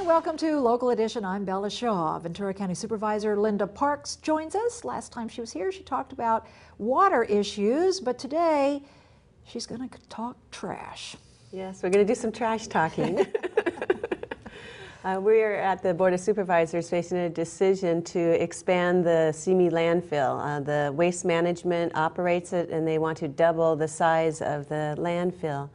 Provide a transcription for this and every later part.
welcome to Local Edition. I'm Bella Shaw. Ventura County Supervisor Linda Parks joins us. Last time she was here, she talked about water issues, but today she's going to talk trash. Yes, we're going to do some trash talking. We're at the Board of Supervisors facing a decision to expand the Simi landfill. The Waste Management operates it, and they want to double the size of the landfill.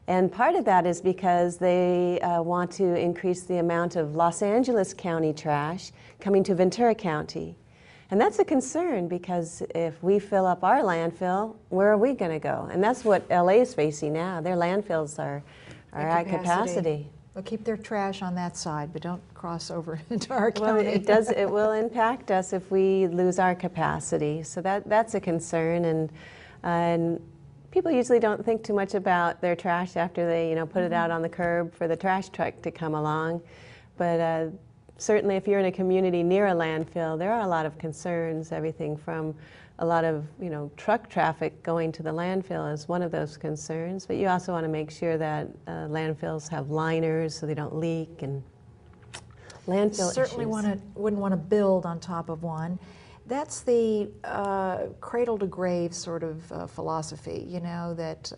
And part of that is because they want to increase the amount of Los Angeles County trash coming to Ventura County. And that's a concern because if we fill up our landfill, where are we going to go? And that's what LA is facing now. Their landfills are at capacity. They'll keep their trash on that side, but don't cross over into our county. Well, it will impact us if we lose our capacity. So that's a concern. And people usually don't think too much about their trash after they, put it out on the curb for the trash truck to come along. But certainly if you're in a community near a landfill, there are a lot of concerns. Everything from a lot of, truck traffic going to the landfill is one of those concerns. But you also want to make sure that landfills have liners so they don't leak, and landfill Certainly issues. wouldn't want to build on top of one. That's the cradle to grave sort of philosophy, that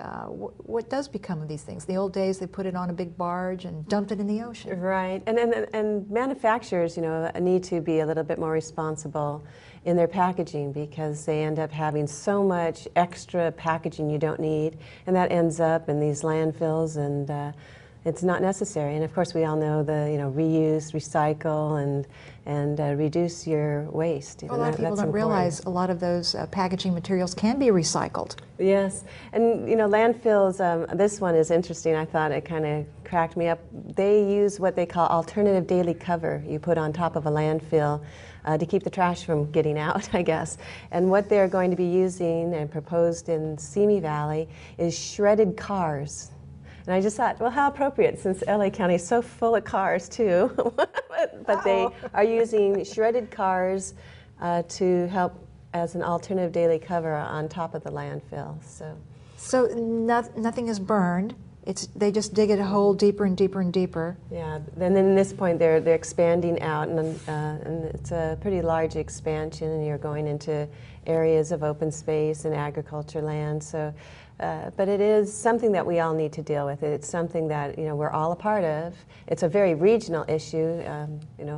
what does become of these things? The old days, they put it on a big barge and dumped it in the ocean. Right, and manufacturers, need to be a little bit more responsible in their packaging because they end up having so much extra packaging you don't need, and that ends up in these landfills, and it's not necessary. And of course, we all know the reuse, recycle, and reduce your waste. Well, a lot of people don't realize a lot of those packaging materials can be recycled. Yes, and landfills. This one is interesting. I thought it kind of cracked me up. They use what they call alternative daily cover. You put on top of a landfill to keep the trash from getting out, I guess. And what they're going to be using and proposed in Simi Valley is shredded cars. And I just thought, well, how appropriate, since LA County is so full of cars too. but they are using shredded cars to help as an alternative daily cover on top of the landfill. So nothing is burned. They just dig it a hole deeper and deeper and deeper. Yeah, and then at this point they're expanding out, and it's a pretty large expansion, and you're going into areas of open space and agriculture land. So, but it is something that we all need to deal with. It's something that we're all a part of. It's a very regional issue.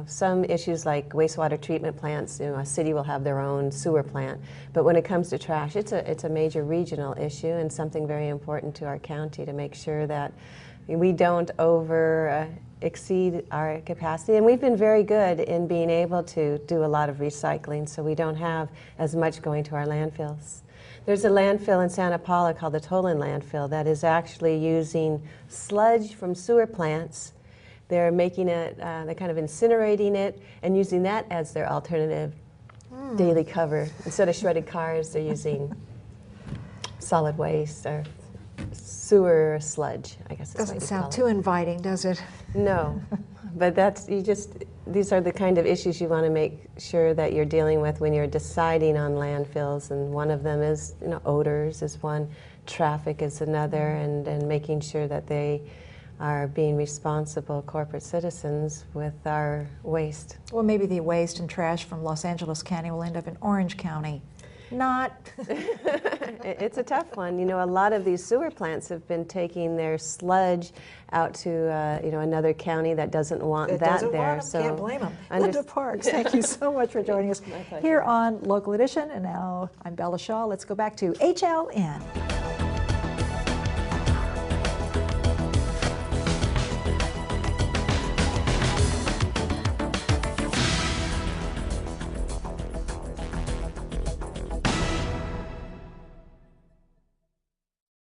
Some issues like wastewater treatment plants, a city will have their own sewer plant. But when it comes to trash, it's a major regional issue and something very important to our county to make sure that we don't exceed our capacity. And we've been very good in being able to do a lot of recycling, so we don't have as much going to our landfills. There's a landfill in Santa Paula called the Tolan landfill that is actually using sludge from sewer plants. They're making it, they're kind of incinerating it and using that as their alternative daily cover. Instead of shredded cars, they're using solid waste or sewer sludge, I guess. Doesn't sound too inviting, does it? No, but these are the kind of issues you want to make sure that you're dealing with when you're deciding on landfills, and one of them is, odors is one, traffic is another, and making sure that they are being responsible corporate citizens with our waste. Well, maybe the waste and trash from Los Angeles County will end up in Orange County. Not. It's a tough one. A lot of these sewer plants have been taking their sludge out to another county that doesn't want that there. So can't blame them. Linda Parks, thank you so much for joining us here on Local Edition. And now I'm Bella Shaw. Let's go back to HLN.